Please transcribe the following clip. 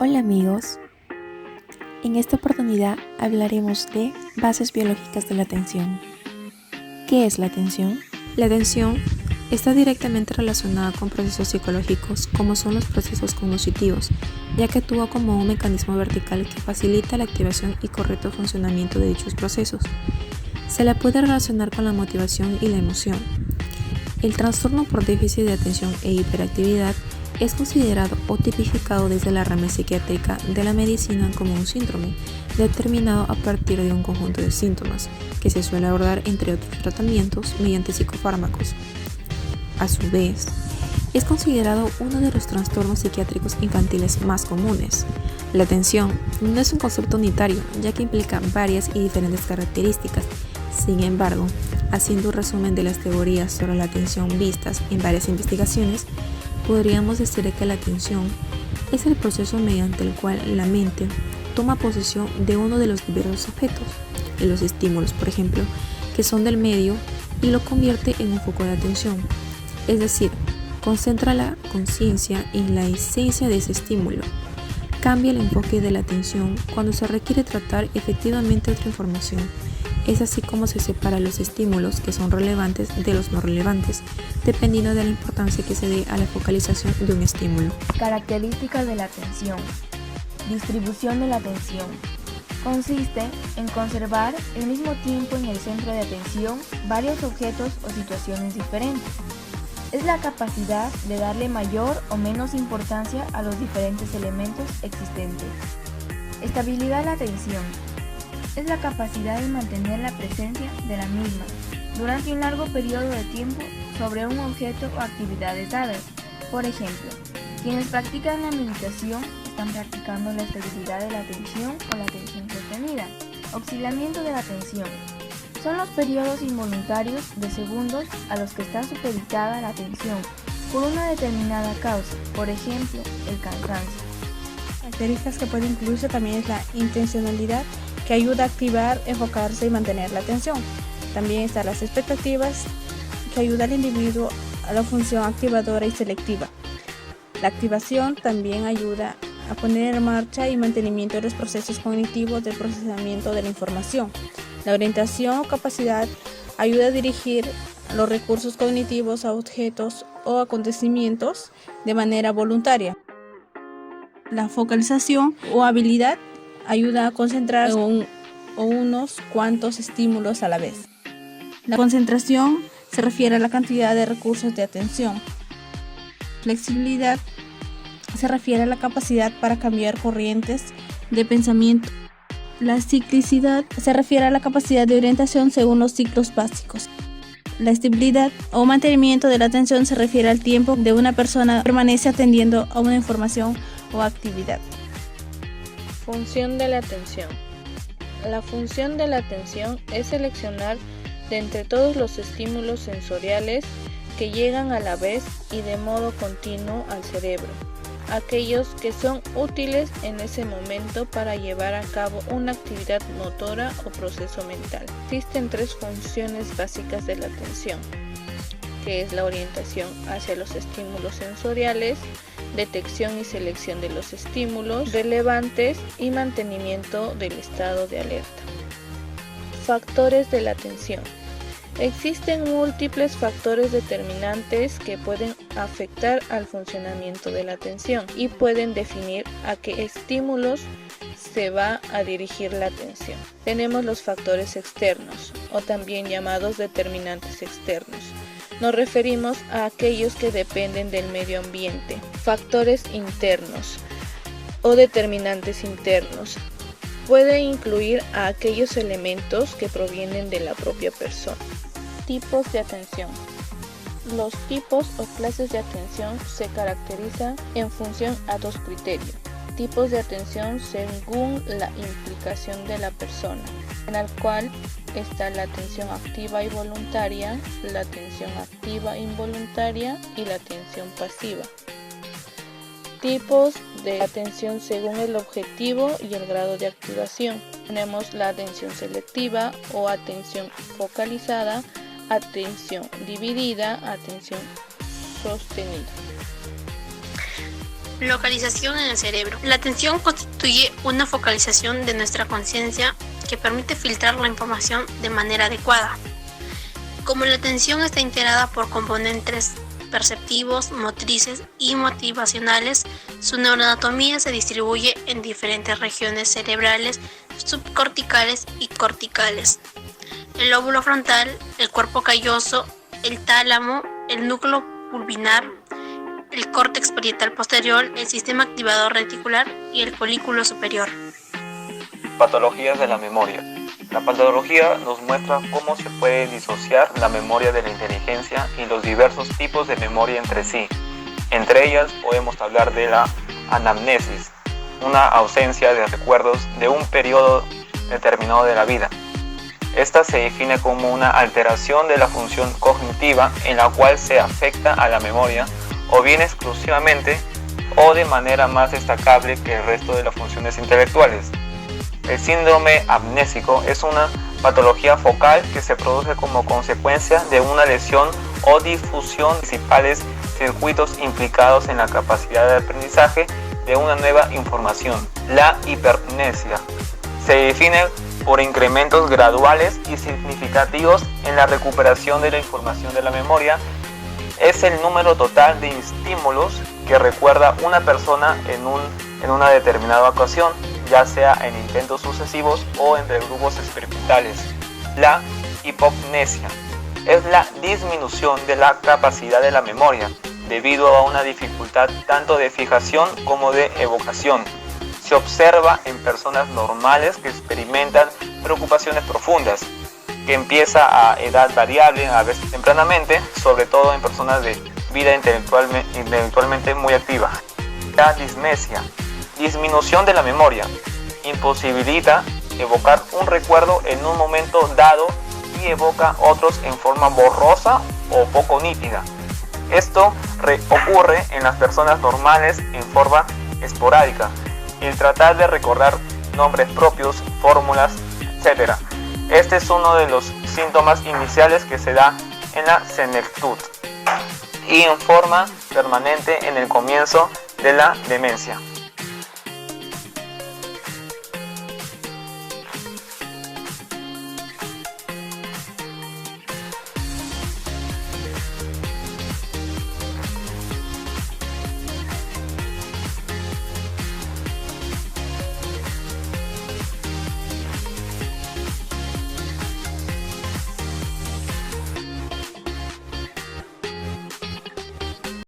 Hola amigos, en esta oportunidad hablaremos de bases biológicas de la atención. ¿Qué es la atención? La atención está directamente relacionada con procesos psicológicos como son los procesos cognitivos, ya que actúa como un mecanismo vertical que facilita la activación y correcto funcionamiento de dichos procesos. Se la puede relacionar con la motivación y la emoción. El trastorno por déficit de atención e hiperactividad es considerado o tipificado desde la rama psiquiátrica de la medicina como un síndrome, determinado a partir de un conjunto de síntomas, que se suele abordar entre otros tratamientos mediante psicofármacos. A su vez, es considerado uno de los trastornos psiquiátricos infantiles más comunes. La atención no es un concepto unitario, ya que implica varias y diferentes características. Sin embargo, haciendo un resumen de las teorías sobre la atención vistas en varias investigaciones, podríamos decir que la atención es el proceso mediante el cual la mente toma posesión de uno de los diversos objetos, los estímulos, por ejemplo, que son del medio, y lo convierte en un foco de atención, es decir, concentra la conciencia en la esencia de ese estímulo. Cambia el enfoque de la atención cuando se requiere tratar efectivamente otra información. Es así como se separan los estímulos que son relevantes de los no relevantes, dependiendo de la importancia que se dé a la focalización de un estímulo. Características de la atención. Distribución de la atención. Consiste en conservar al mismo tiempo en el centro de atención varios objetos o situaciones diferentes. Es la capacidad de darle mayor o menos importancia a los diferentes elementos existentes. Estabilidad de la atención. Es la capacidad de mantener la presencia de la misma durante un largo periodo de tiempo sobre un objeto o actividades dadas. Por ejemplo, quienes practican la meditación están practicando la estabilidad de la atención o la atención sostenida. Oscilamiento de la atención. Son los periodos involuntarios de segundos a los que está supeditada la atención por una determinada causa, por ejemplo, el cansancio. Características que puede incluirse también es la intencionalidad, que ayuda a activar, enfocarse y mantener la atención. También están las expectativas, que ayuda al individuo a la función activadora y selectiva. La activación también ayuda a poner en marcha y mantenimiento de los procesos cognitivos del procesamiento de la información. La orientación o capacidad ayuda a dirigir los recursos cognitivos a objetos o acontecimientos de manera voluntaria. La focalización o habilidad ayuda a concentrar unos cuantos estímulos a la vez. La concentración se refiere a la cantidad de recursos de atención. Flexibilidad se refiere a la capacidad para cambiar corrientes de pensamiento. La ciclicidad se refiere a la capacidad de orientación según los ciclos básicos. La estabilidad o mantenimiento de la atención se refiere al tiempo de una persona permanece atendiendo a una información o actividad. Función de la atención. La función de la atención es seleccionar de entre todos los estímulos sensoriales que llegan a la vez y de modo continuo al cerebro, aquellos que son útiles en ese momento para llevar a cabo una actividad motora o proceso mental. Existen tres funciones básicas de la atención, que es la orientación hacia los estímulos sensoriales, detección y selección de los estímulos relevantes y mantenimiento del estado de alerta. Factores de la atención. Existen múltiples factores determinantes que pueden afectar al funcionamiento de la atención y pueden definir a qué estímulos se va a dirigir la atención. Tenemos los factores externos, o también llamados determinantes externos. Nos referimos a aquellos que dependen del medio ambiente. Factores internos o determinantes internos. Puede incluir a aquellos elementos que provienen de la propia persona. Tipos de atención. Los tipos o clases de atención se caracterizan en función a dos criterios. Tipos de atención según la implicación de la persona, en el cual está la atención activa y voluntaria, la atención activa e involuntaria y la atención pasiva. Tipos de atención según el objetivo y el grado de activación. Tenemos la atención selectiva o atención focalizada, atención dividida, atención sostenida. Localización en el cerebro. La atención constituye una focalización de nuestra conciencia que permite filtrar la información de manera adecuada. Como la atención está integrada por componentes perceptivos, motrices y motivacionales, su neuroanatomía se distribuye en diferentes regiones cerebrales, subcorticales y corticales. El lóbulo frontal, el cuerpo calloso, el tálamo, el núcleo pulvinar, el córtex parietal posterior, el sistema activador reticular y el folículo superior. Patologías de la memoria. La patología nos muestra cómo se puede disociar la memoria de la inteligencia y los diversos tipos de memoria entre sí. Entre ellas podemos hablar de la anamnesis, una ausencia de recuerdos de un periodo determinado de la vida. Esta se define como una alteración de la función cognitiva en la cual se afecta a la memoria o bien exclusivamente o de manera más destacable que el resto de las funciones intelectuales. El síndrome amnésico es una patología focal que se produce como consecuencia de una lesión o difusión de principales circuitos implicados en la capacidad de aprendizaje de una nueva información. La hipermnesia se define por incrementos graduales y significativos en la recuperación de la información de la memoria. Es el número total de estímulos que recuerda una persona en una determinada ocasión, ya sea en intentos sucesivos o entre grupos experimentales. La hipopnesia es la disminución de la capacidad de la memoria debido a una dificultad tanto de fijación como de evocación. Se observa en personas normales que experimentan preocupaciones profundas, que empieza a edad variable, a veces tempranamente, sobre todo en personas de vida intelectualmente muy activa. La dismesia, disminución de la memoria, imposibilita evocar un recuerdo en un momento dado y evoca otros en forma borrosa o poco nítida. Esto ocurre en las personas normales en forma esporádica. El tratar de recordar nombres propios, fórmulas, etc. Este es uno de los síntomas iniciales que se da en la senectud y en forma permanente en el comienzo de la demencia.